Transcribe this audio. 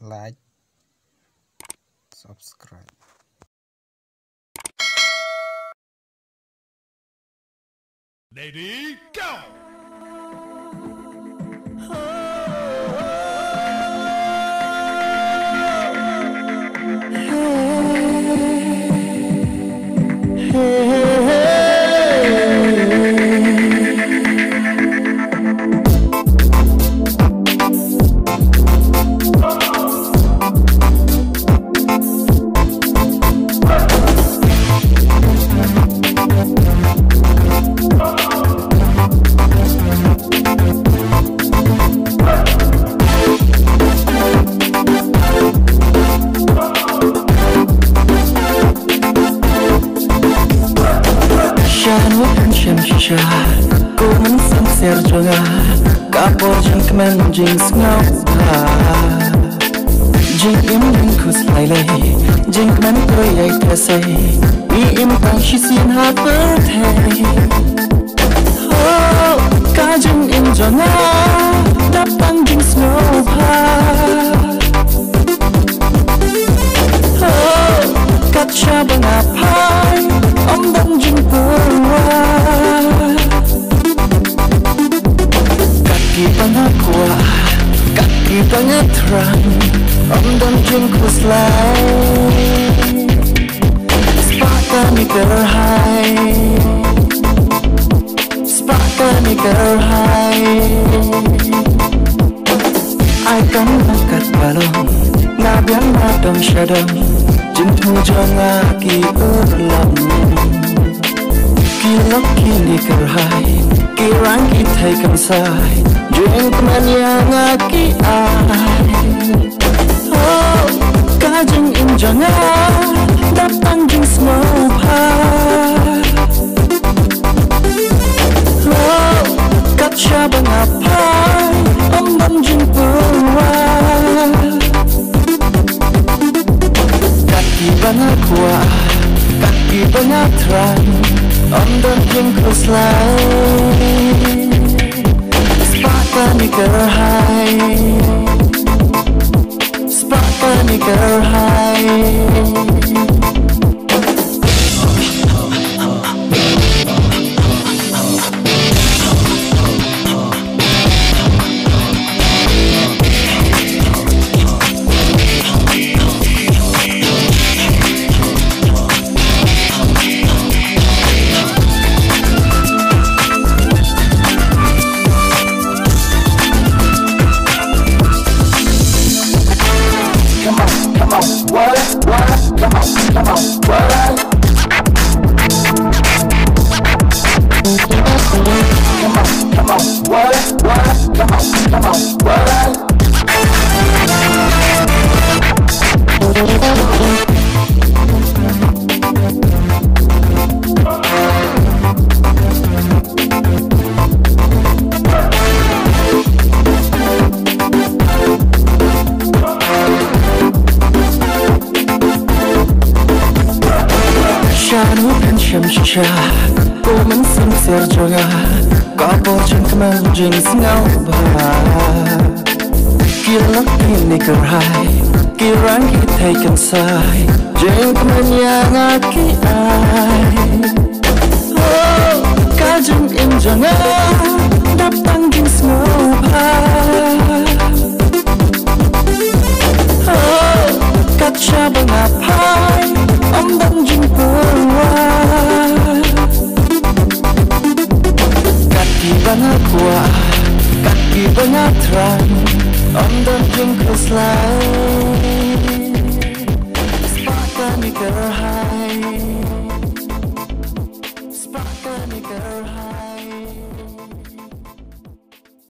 like, subscribe. Lady, go! Cô muốn xem xe cho ngà cả bộ chân kmen jeans ngao jing im khus lai lai jing kmen tôi ai thế say im tang shi xin ha birthday oh cả jing im cho ngà đáp tăng jeans ngao oh cắt cha bằng áp hai ông đâm jing kaki banget terang om dan jengku selai sepakani gerhai ai kan angkat balong ngabiang madong syadong jentu jangan ki ulam kilok kini gerhai kirang kita ikan say jeng teman yang aki ai oh kajeng in jangan datang jeng semua oh kat syabang apa om dan jeng puan kaki banyak kuat kaki banyak terang om dan jeng kuslai Spakani gerhai cô muốn xem xe cho ngà có bộ chân kmen jeans ngao kia lắc kini gerhai kirang kita ikan say jeng kmen yang aki ai oh kajeng im jangan datang jeans ngao oh kat syabang apai om dan jeng puan kaki banyak kuat kaki banyak terang om dan jeng kuslai sepakani gerhai